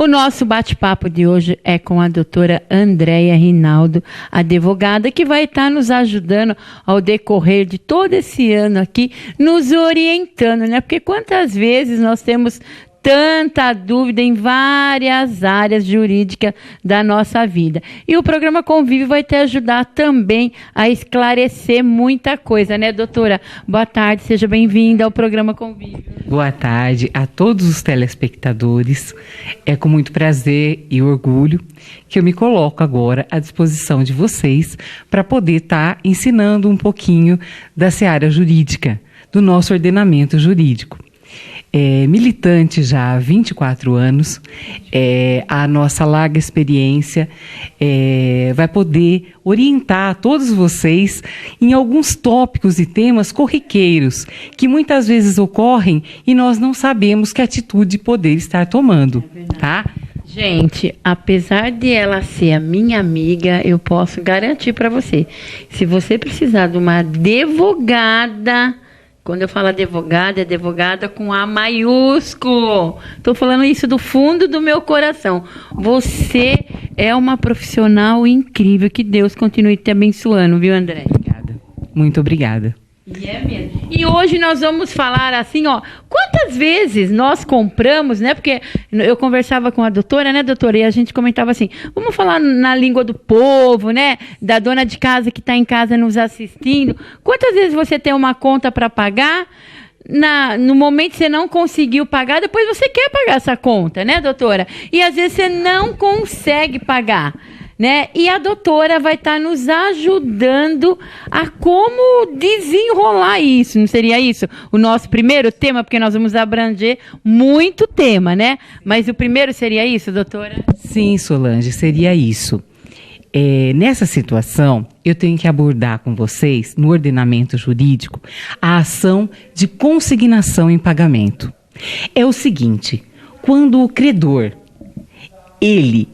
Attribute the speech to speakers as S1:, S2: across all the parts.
S1: O nosso bate-papo de hoje é com a doutora Andréia Rinaldo, advogada, que vai estar nos ajudando ao decorrer de todo esse ano aqui, nos orientando, né? Porque quantas vezes nós temos tanta dúvida em várias áreas jurídicas da nossa vida. E o programa Convívio vai te ajudar também a esclarecer muita coisa, né, doutora? Boa tarde, seja bem-vinda ao programa Convívio.
S2: Boa tarde a todos os telespectadores. É com muito prazer e orgulho que eu me coloco agora à disposição de vocês para poder estar ensinando um pouquinho da seara jurídica, do nosso ordenamento jurídico. Militante já há 24 anos, a nossa larga experiência vai poder orientar todos vocês em alguns tópicos e temas corriqueiros que muitas vezes ocorrem e nós não sabemos que atitude poder estar tomando, tá?
S1: Gente, apesar de ela ser a minha amiga, eu posso garantir para você, se você precisar de uma advogada... Quando eu falo advogada, é advogada com A maiúsculo. Estou falando isso do fundo do meu coração. Você é uma profissional incrível. Que Deus continue te abençoando, viu, André?
S2: Obrigada. Muito obrigada.
S1: E é mesmo. E hoje nós vamos falar assim, ó, quantas vezes nós compramos, né? Porque eu conversava com a doutora, né, doutora? E a gente comentava assim, vamos falar na língua do povo, né? Da dona de casa que está em casa nos assistindo. Quantas vezes você tem uma conta para pagar? No momento você não conseguiu pagar, depois você quer pagar essa conta, né, doutora? E às vezes você não consegue pagar, né? E a doutora vai estar nos ajudando a como desenrolar isso, não seria isso? O nosso primeiro tema, porque nós vamos abranger muito tema, né? Mas o primeiro seria isso, doutora?
S2: Sim, Solange, seria isso. Nessa situação, eu tenho que abordar com vocês, no ordenamento jurídico, a ação de consignação em pagamento. É o seguinte, quando o credor, ele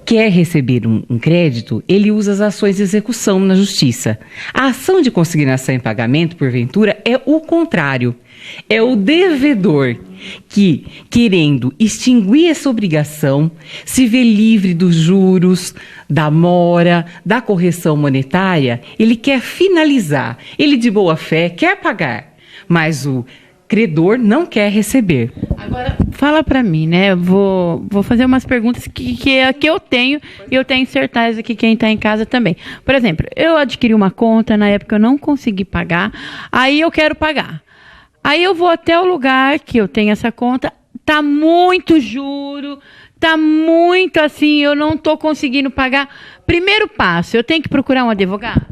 S2: quer receber um crédito, ele usa as ações de execução na justiça. A ação de consignação em pagamento, porventura, é o contrário. É o devedor que, querendo extinguir essa obrigação, se vê livre dos juros, da mora, da correção monetária, ele quer finalizar. Ele, de boa fé, quer pagar, mas o credor não quer receber.
S1: Agora, fala para mim, né? Vou fazer umas perguntas que eu tenho e eu tenho certeza que quem está em casa também. Por exemplo, eu adquiri uma conta, na época eu não consegui pagar, aí eu quero pagar. Aí eu vou até o lugar que eu tenho essa conta, tá muito juro, tá muito assim, eu não estou conseguindo pagar. Primeiro passo, eu tenho que procurar um advogado?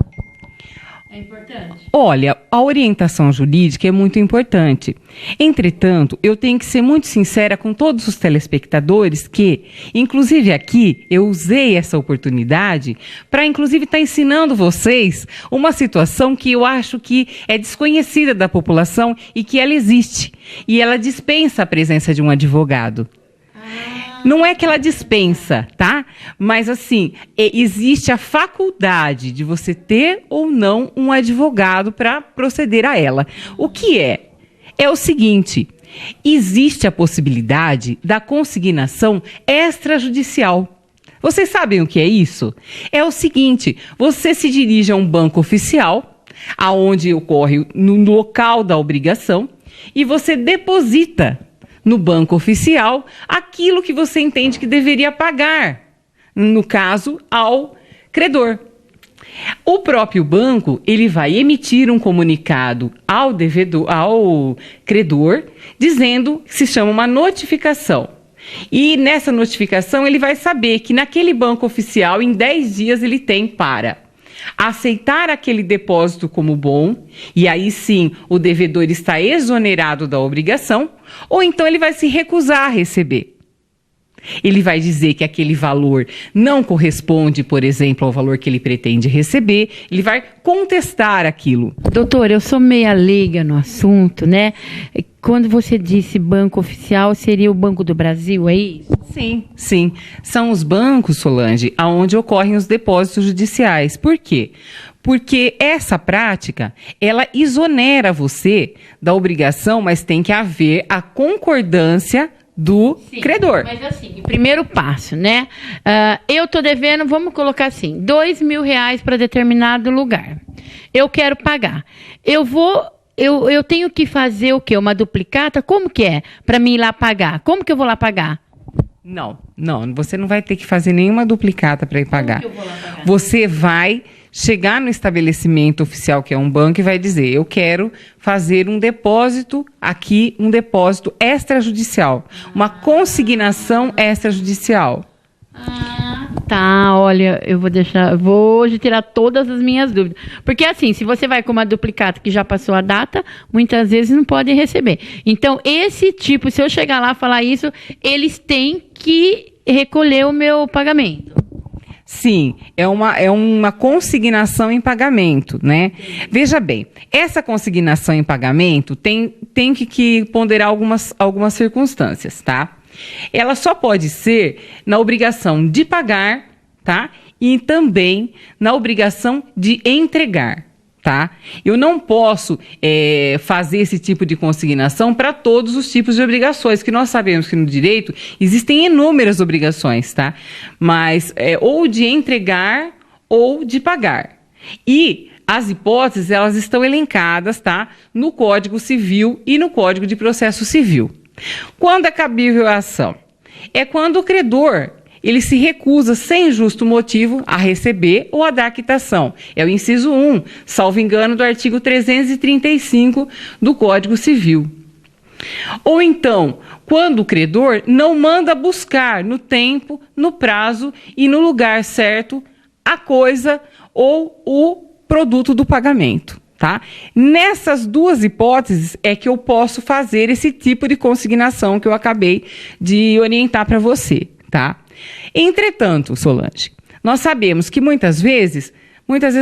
S1: É importante?
S2: Olha, a orientação jurídica é muito importante. Entretanto, eu tenho que ser muito sincera com todos os telespectadores que, inclusive aqui, eu usei essa oportunidade para, inclusive, estar ensinando vocês uma situação que eu acho que é desconhecida da população e que ela existe. E ela dispensa a presença de um advogado. Não é que ela dispensa, tá? Mas, assim, existe a faculdade de você ter ou não um advogado para proceder a ela. O que é? É o seguinte, existe a possibilidade da consignação extrajudicial. Vocês sabem o que é isso? É o seguinte, você se dirige a um banco oficial, aonde ocorre no local da obrigação, e você deposita no banco oficial aquilo que você entende que deveria pagar, no caso, ao credor. O próprio banco, ele vai emitir um comunicado ao devedor, ao credor, dizendo que se chama uma notificação. E nessa notificação ele vai saber que naquele banco oficial, em 10 dias, ele tem para aceitar aquele depósito como bom, e aí sim o devedor está exonerado da obrigação, ou então ele vai se recusar a receber. Ele vai dizer que aquele valor não corresponde, por exemplo, ao valor que ele pretende receber, ele vai contestar aquilo.
S1: Doutora, eu sou meia leiga no assunto, né? Quando você disse banco oficial, seria o Banco do Brasil, é isso?
S2: Sim, sim. São os bancos, Solange, onde ocorrem os depósitos judiciais. Por quê? Porque essa prática, ela exonera você da obrigação, mas tem que haver a concordância do credor.
S1: Mas assim, primeiro passo, né? Eu tô devendo, vamos colocar assim, R$ 2.000 para determinado lugar. Eu quero pagar. Eu tenho que fazer o quê? Uma duplicata? Como que é para mim ir lá pagar? Como que eu vou lá pagar?
S2: Não, você não vai ter que fazer nenhuma duplicata para ir pagar.
S1: Como que eu vou lá pagar?
S2: Você vai chegar no estabelecimento oficial, que é um banco, e vai dizer, eu quero fazer um depósito aqui, um depósito extrajudicial, uma consignação extrajudicial.
S1: Tá, olha, vou hoje tirar todas as minhas dúvidas. Porque assim, se você vai com uma duplicata que já passou a data, muitas vezes não podem receber. Então, esse tipo, se eu chegar lá e falar isso, eles têm que recolher o meu pagamento.
S2: Sim, é uma consignação em pagamento, né? Veja bem, essa consignação em pagamento tem que ponderar algumas circunstâncias, tá? Ela só pode ser na obrigação de pagar, tá? E também na obrigação de entregar, tá? Eu não posso fazer esse tipo de consignação para todos os tipos de obrigações, que nós sabemos que no direito existem inúmeras obrigações, tá? Mas ou de entregar ou de pagar. E as hipóteses, elas estão elencadas, tá? No Código Civil e no Código de Processo Civil. Quando é cabível a ação? É quando o credor ele se recusa sem justo motivo a receber ou a dar quitação. É o inciso 1, salvo engano, do artigo 335 do Código Civil. Ou então, quando o credor não manda buscar no tempo, no prazo e no lugar certo a coisa ou o produto do pagamento. Tá? Nessas duas hipóteses é que eu posso fazer esse tipo de consignação que eu acabei de orientar para você, tá? Entretanto, Solange, nós sabemos que muitas vezes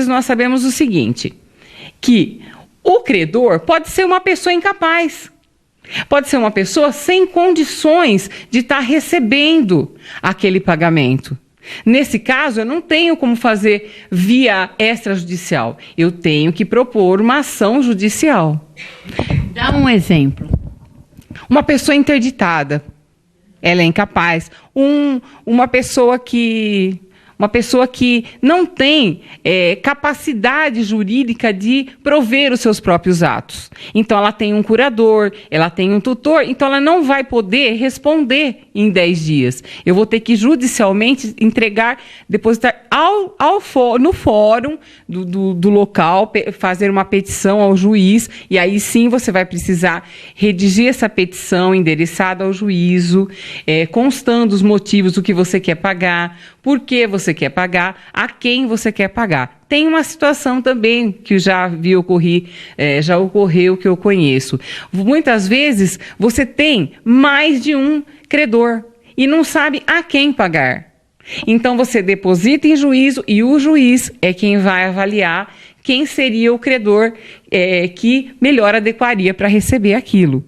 S2: nós sabemos o seguinte, que o credor pode ser uma pessoa incapaz, pode ser uma pessoa sem condições de estar recebendo aquele pagamento. Nesse caso, eu não tenho como fazer via extrajudicial. Eu tenho que propor uma ação judicial.
S1: Dá um exemplo.
S2: Uma pessoa interditada. Ela é incapaz. Uma pessoa que não tem capacidade jurídica de prover os seus próprios atos. Então, ela tem um curador, ela tem um tutor, então ela não vai poder responder em 10 dias. Eu vou ter que judicialmente depositar no fórum do local, fazer uma petição ao juiz, e aí sim você vai precisar redigir essa petição endereçada ao juízo, constando os motivos do que você quer pagar, por que você quer pagar, a quem você quer pagar. Tem uma situação também que já ocorreu que eu conheço. Muitas vezes você tem mais de um credor e não sabe a quem pagar. Então você deposita em juízo e o juiz é quem vai avaliar quem seria o credor que melhor adequaria para receber aquilo.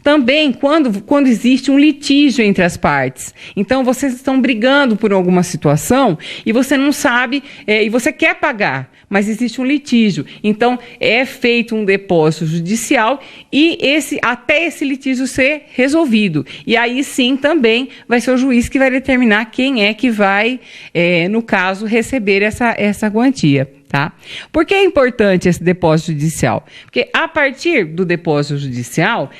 S2: Também quando existe um litígio entre as partes. Então, vocês estão brigando por alguma situação e você não sabe, e você quer pagar, mas existe um litígio. Então, é feito um depósito judicial e até esse litígio ser resolvido. E aí sim também vai ser o juiz que vai determinar quem é que vai, no caso, receber essa quantia. Tá? Por que é importante esse depósito judicial? Porque a partir do depósito judicial,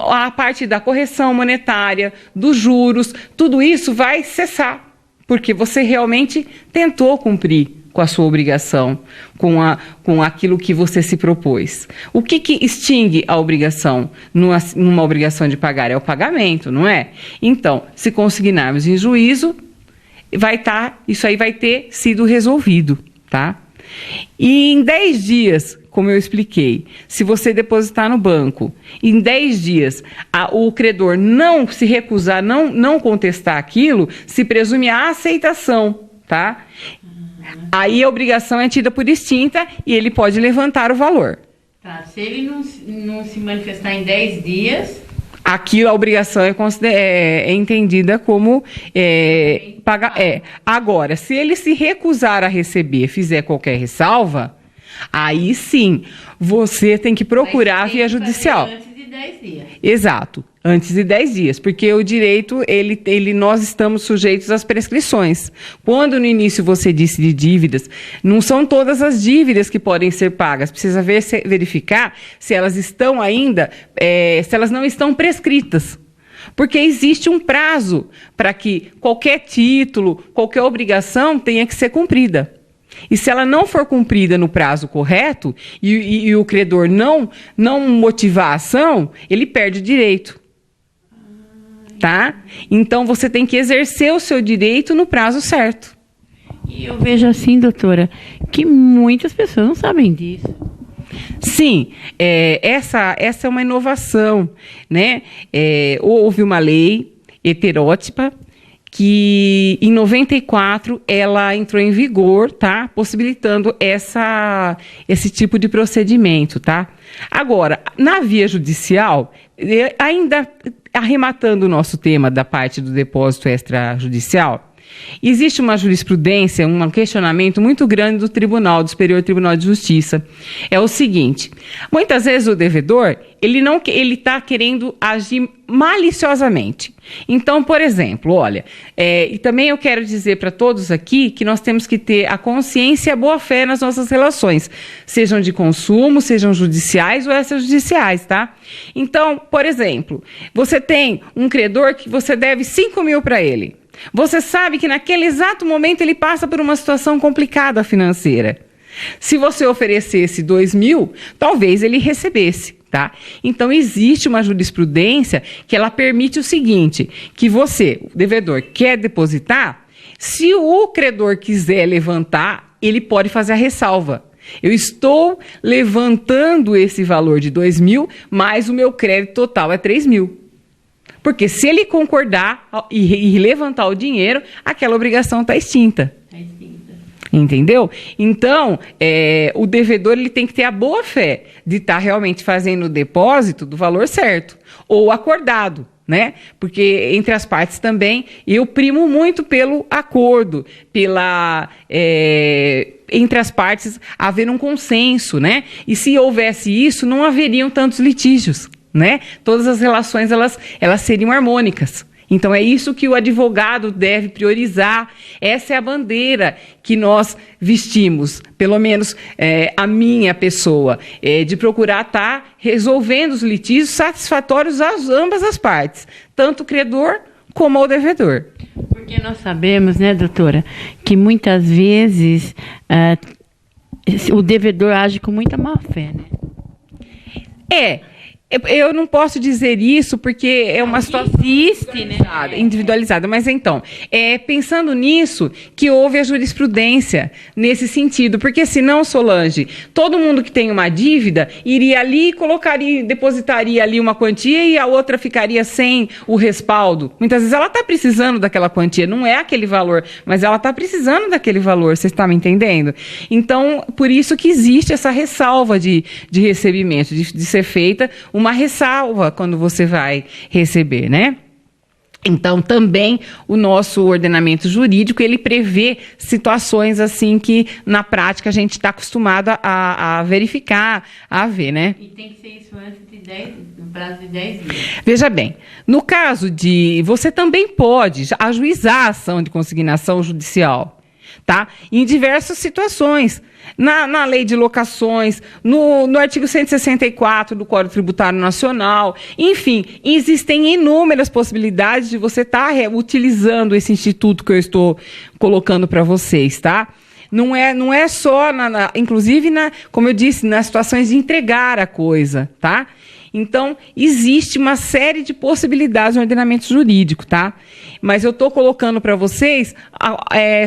S2: a parte da correção monetária, dos juros, tudo isso vai cessar, porque você realmente tentou cumprir com a sua obrigação, com aquilo que você se propôs. O que extingue a obrigação numa obrigação de pagar? É o pagamento, não é? Então, se consignarmos em juízo, isso aí vai ter sido resolvido, tá? E em 10 dias, como eu expliquei, se você depositar no banco, em 10 dias o credor não se recusar, não contestar aquilo, se presume a aceitação, tá? Aí a obrigação é tida por extinta e ele pode levantar o valor.
S1: Tá, se ele não se manifestar em 10 dias...
S2: Aqui a obrigação é entendida como pagar. Agora, se ele se recusar a receber, fizer qualquer ressalva, aí sim, você tem que procurar via judicial.
S1: Antes de 10 dias.
S2: Exato, antes de 10 dias, porque o direito, nós estamos sujeitos às prescrições. Quando no início você disse de dívidas, não são todas as dívidas que podem ser pagas, precisa verificar se elas estão ainda, se elas não estão prescritas. Porque existe um prazo para que qualquer título, qualquer obrigação tenha que ser cumprida. E se ela não for cumprida no prazo correto e o credor não motivar a ação, ele perde o direito. Tá? Então, você tem que exercer o seu direito no prazo certo.
S1: E eu vejo assim, doutora, que muitas pessoas não sabem disso.
S2: Sim, essa é uma inovação, né? Houve uma lei heterótipa que em 94 ela entrou em vigor, tá? Possibilitando esse tipo de procedimento, tá? Agora, na via judicial, ainda arrematando o nosso tema da parte do depósito extrajudicial, existe uma jurisprudência, um questionamento muito grande do Superior Tribunal de Justiça. É o seguinte: muitas vezes o devedor, ele está querendo agir maliciosamente. Então, por exemplo, olha, e também eu quero dizer para todos aqui que nós temos que ter a consciência e a boa-fé nas nossas relações, sejam de consumo, sejam judiciais ou extrajudiciais, tá? Então, por exemplo, você tem um credor que você deve 5 mil para ele. Você sabe que naquele exato momento ele passa por uma situação complicada financeira. Se você oferecesse 2 mil, talvez ele recebesse, tá? Então, existe uma jurisprudência que ela permite o seguinte, que você, o devedor, quer depositar, se o credor quiser levantar, ele pode fazer a ressalva. Eu estou levantando esse valor de 2 mil, mas o meu crédito total é 3 mil. Porque se ele concordar e levantar o dinheiro, aquela obrigação está extinta. Entendeu? Então, o devedor ele tem que ter a boa fé de estar realmente fazendo o depósito do valor certo, ou acordado, né? Porque entre as partes também, eu primo muito pelo acordo, entre as partes haver um consenso, né? E se houvesse isso, não haveriam tantos litígios, né? Todas as relações elas seriam harmônicas. Então é isso que o advogado deve priorizar. Essa é a bandeira que nós vestimos, pelo menos a minha pessoa, de procurar estar resolvendo os litígios satisfatórios a ambas as partes, tanto o credor como o devedor.
S1: Porque nós sabemos, né, doutora, que muitas vezes o devedor age com muita má-fé, né?
S2: Eu não posso dizer isso porque é uma situação individualizada. Mas então, pensando nisso, que houve a jurisprudência nesse sentido. Porque senão, Solange, todo mundo que tem uma dívida iria ali e depositaria ali uma quantia e a outra ficaria sem o respaldo. Muitas vezes ela está precisando daquela quantia, não é aquele valor, mas ela está precisando daquele valor, você está me entendendo? Então, por isso que existe essa ressalva de recebimento, de ser feita uma ressalva quando você vai receber, né? Então, também o nosso ordenamento jurídico, ele prevê situações assim que, na prática, a gente está acostumado a verificar, a ver, né?
S1: E tem que ser isso antes no prazo de 10 dias.
S2: Veja bem, no caso você também pode ajuizar a ação de consignação judicial, tá? Em diversas situações. Na lei de locações, no artigo 164 do Código Tributário Nacional, enfim, existem inúmeras possibilidades de você estar utilizando esse instituto que eu estou colocando para vocês, tá? Não é só, inclusive, como eu disse, nas situações de entregar a coisa, tá? Então, existe uma série de possibilidades no ordenamento jurídico, tá? Mas eu estou colocando para vocês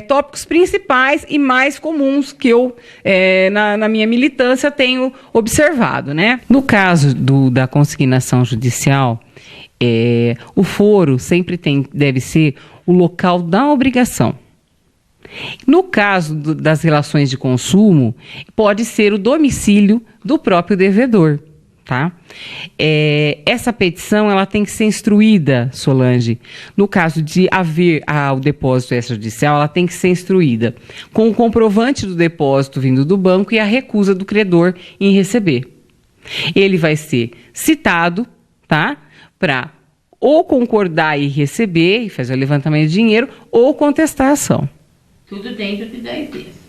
S2: tópicos principais e mais comuns que eu, na minha militância, tenho observado, né? No caso da consignação judicial, o foro sempre deve ser o local da obrigação. No caso das relações de consumo, pode ser o domicílio do próprio devedor. Tá? Essa petição ela tem que ser instruída, Solange. No caso de haver o depósito extrajudicial, ela tem que ser instruída com o comprovante do depósito vindo do banco e a recusa do credor em receber. Ele vai ser citado, tá? Para ou concordar e receber, e fazer o levantamento de dinheiro, ou contestar a ação.
S1: Tudo dentro de 10 dias.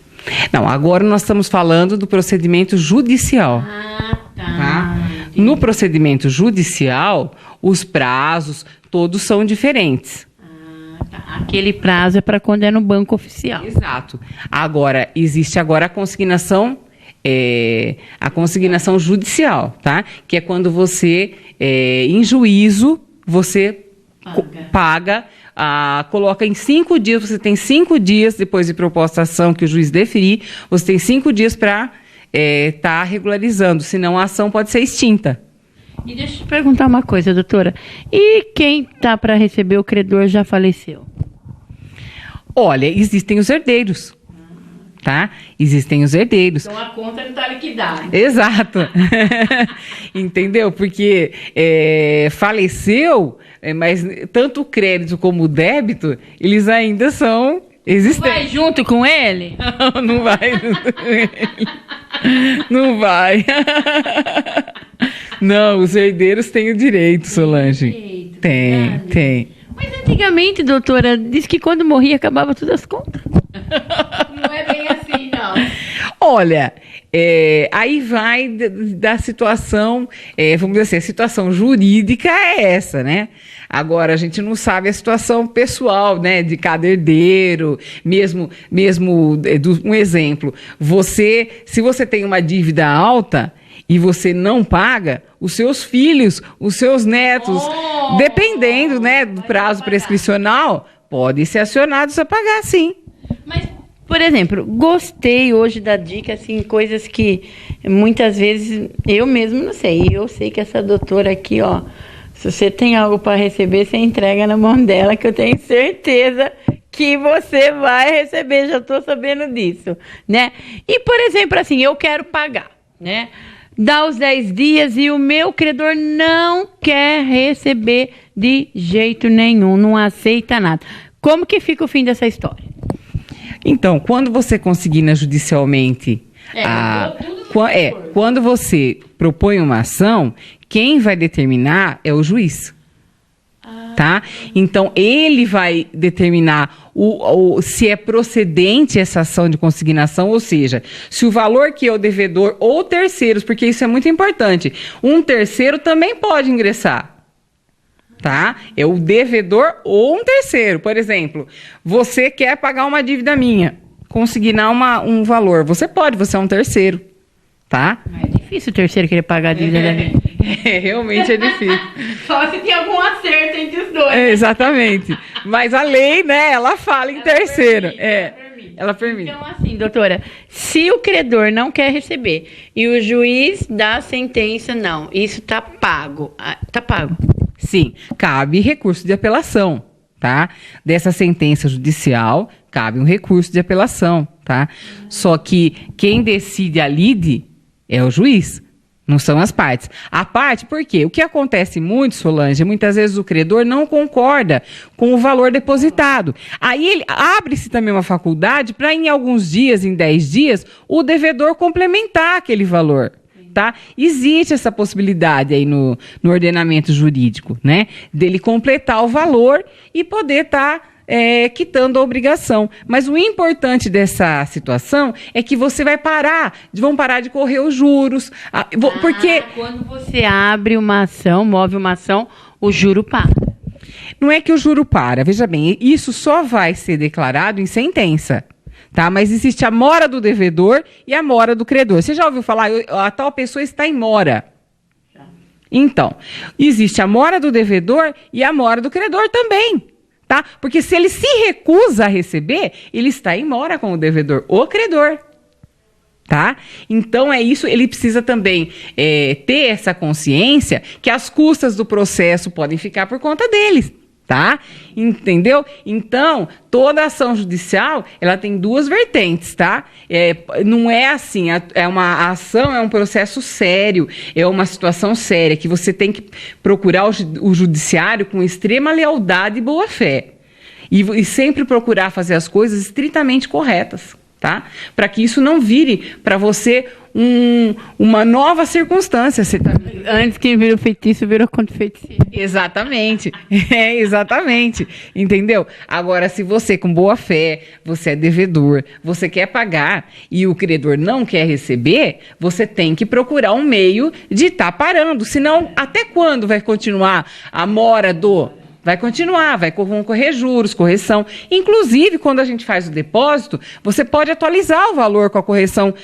S2: Não, agora nós estamos falando do procedimento judicial.
S1: Ah,
S2: Tá? No procedimento judicial, os prazos todos são diferentes.
S1: Tá. Aquele prazo é para quando é no banco oficial.
S2: Exato. Agora, existe agora a consignação judicial, tá? Que é quando você, em juízo, você paga, coloca em 5 dias, você tem 5 dias, depois de proposta ação que o juiz deferir, você tem 5 dias para estar regularizando, senão a ação pode ser extinta.
S1: E deixa eu te perguntar uma coisa, doutora. E quem está para receber o credor já faleceu?
S2: Olha, existem os herdeiros. Tá? Existem os herdeiros.
S1: Então a conta não está liquidada.
S2: Exato. Entendeu? Porque faleceu, mas tanto o crédito como o débito, eles ainda são existentes.
S1: Vai junto com ele?
S2: Não vai junto com ele. Não vai. Não, os herdeiros têm o direito, Solange. Tem.
S1: Mas antigamente, doutora, disse que quando morria acabava todas as contas. Não é bem assim, não.
S2: Olha, aí vai da situação, vamos dizer assim, a situação jurídica é essa, né? Agora, a gente não sabe a situação pessoal, né, de cada herdeiro, mesmo um exemplo, se você tem uma dívida alta e você não paga, os seus filhos, os seus netos, dependendo, né, do prazo prescricional, podem ser acionados a pagar, sim.
S1: Mas, por exemplo, gostei hoje da dica, assim, coisas que muitas vezes eu mesmo não sei. Eu sei que essa doutora aqui, ó, se você tem algo para receber, você entrega na mão dela, que eu tenho certeza que você vai receber, já estou sabendo disso, né? E, por exemplo, assim, eu quero pagar, né? Dá os 10 dias e o meu credor não quer receber de jeito nenhum, não aceita nada. Como que fica o fim dessa história?
S2: Então, quando você consigna judicialmente, quando você propõe uma ação, quem vai determinar é o juiz. Tá? Então, ele vai determinar se é procedente essa ação de consignação, ou seja, se o valor que é o devedor ou terceiros, porque isso é muito importante, um terceiro também pode ingressar. Tá? É o devedor ou um terceiro. Por exemplo, você quer pagar uma dívida minha, consignar um valor. Você pode, você é um terceiro. Tá?
S1: É difícil o terceiro querer pagar a dívida da minha.
S2: Realmente é difícil.
S1: Só se tem algum acerto entre os dois.
S2: Exatamente. Mas a lei, né, ela fala em terceiro. Ela permite.
S1: Então, assim, doutora, se o credor não quer receber e o juiz dá a sentença, não, isso tá pago. Tá pago.
S2: Sim, cabe recurso de apelação, tá? Dessa sentença judicial, cabe um recurso de apelação, tá? Só que quem decide a lide é o juiz, não são as partes. A parte, por quê? O que acontece muito, Solange, muitas vezes o credor não concorda com o valor depositado. Aí abre-se também uma faculdade para, em alguns dias, em 10 dias, o devedor complementar aquele valor. Tá? Existe essa possibilidade aí no ordenamento jurídico, né? Dele completar o valor e poder estar quitando a obrigação. Mas o importante dessa situação é que você vão parar de correr os juros. Porque
S1: quando você abre uma ação, move uma ação, o juro para.
S2: Não é que o juro para, veja bem, isso só vai ser declarado em sentença. Tá? Mas existe a mora do devedor e a mora do credor. Você já ouviu falar, a tal pessoa está em mora? Então, existe a mora do devedor e a mora do credor também. Tá? Porque se ele se recusa a receber, ele está em mora com o devedor, o credor. Tá? Então é isso, ele precisa também ter essa consciência que as custas do processo podem ficar por conta deles. Tá? Entendeu? Então, toda ação judicial, ela tem duas vertentes, tá? Não é assim, a ação é um processo sério, é uma situação séria, que você tem que procurar o judiciário com extrema lealdade e boa-fé. E sempre procurar fazer as coisas estritamente corretas, tá? Para que isso não vire para você uma nova circunstância. Você tá...
S1: Antes que vira o feitiço, virou contra o feiticeiro.
S2: Exatamente. Exatamente. Entendeu? Agora, se você, com boa fé, você é devedor, você quer pagar e o credor não quer receber, você tem que procurar um meio de estar parando. Senão, até quando vai continuar a mora do... Vai continuar, vão correr juros, correção. Inclusive, quando a gente faz o depósito, você pode atualizar o valor com a correção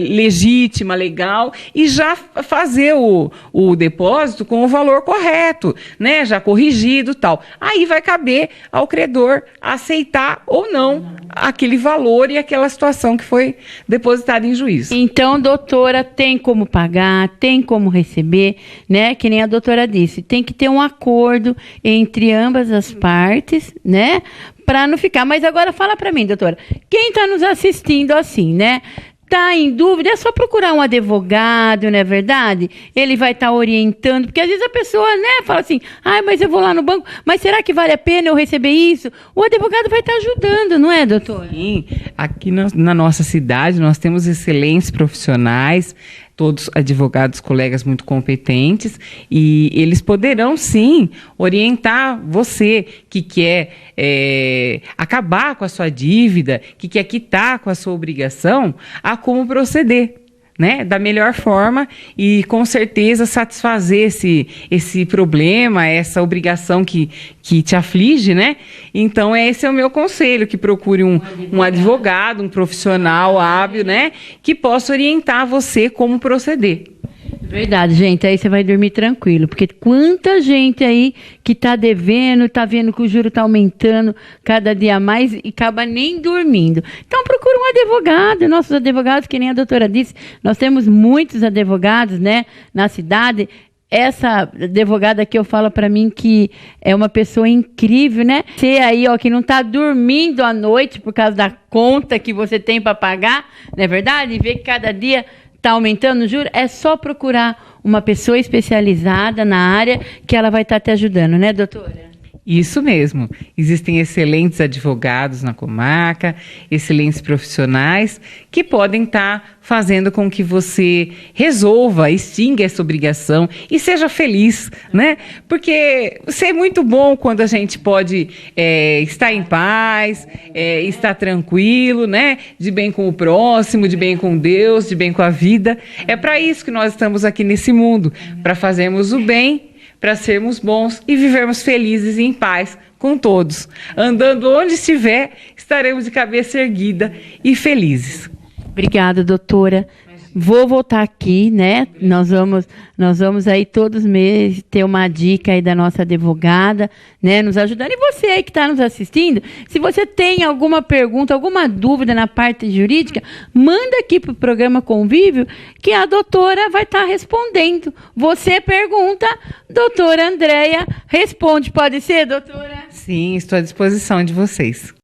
S2: legítima, legal, e já fazer o depósito com o valor correto, né? Já corrigido e tal. Aí vai caber ao credor aceitar ou não aquele valor e aquela situação que foi depositada em juízo.
S1: Então, doutora, tem como pagar, tem como receber, né? Que nem a doutora disse, tem que ter um acordo entre ambas as partes, né? Para não ficar. Mas agora fala para mim, doutora, quem está nos assistindo assim, né? Tá em dúvida, é só procurar um advogado, não é verdade? Ele vai estar orientando, porque às vezes a pessoa, né, fala assim, mas eu vou lá no banco, mas será que vale a pena eu receber isso? O advogado vai estar ajudando, não é, doutora?
S2: Sim, aqui na nossa cidade nós temos excelentes profissionais, todos advogados, colegas muito competentes, e eles poderão, sim, orientar você que quer acabar com a sua dívida, que quer quitar com a sua obrigação, a como proceder, né, da melhor forma e, com certeza, satisfazer esse problema, essa obrigação que te aflige, né? Então, esse é o meu conselho, que procure um advogado, um profissional hábil, né, que possa orientar você como proceder.
S1: Verdade, gente, aí você vai dormir tranquilo, porque quanta gente aí que tá devendo, tá vendo que o juro tá aumentando cada dia mais e acaba nem dormindo. Então procura um advogado, nossos advogados, que nem a doutora disse, nós temos muitos advogados, né, na cidade. Essa advogada aqui, eu falo para mim que é uma pessoa incrível, né? Você aí, ó, que não tá dormindo à noite por causa da conta que você tem para pagar, não é verdade? E ver que cada dia está aumentando o juro, é só procurar uma pessoa especializada na área que ela vai estar te ajudando, né, doutora?
S2: Isso mesmo. Existem excelentes advogados na comarca, excelentes profissionais que podem estar fazendo com que você resolva, extinga essa obrigação e seja feliz, né? Porque isso é muito bom quando a gente pode estar em paz, estar tranquilo, né? De bem com o próximo, de bem com Deus, de bem com a vida. É para isso que nós estamos aqui nesse mundo, para fazermos o bem, para sermos bons e vivermos felizes e em paz com todos. Andando onde estiver, estaremos de cabeça erguida e felizes.
S1: Obrigada, doutora. Vou voltar aqui, né? Nós vamos aí todos os meses ter uma dica aí da nossa advogada, né? Nos ajudando. E você aí que está nos assistindo, se você tem alguma pergunta, alguma dúvida na parte jurídica, manda aqui para o programa Convívio que a doutora vai estar respondendo. Você pergunta, doutora Andréia responde. Pode ser, doutora?
S2: Sim, estou à disposição de vocês.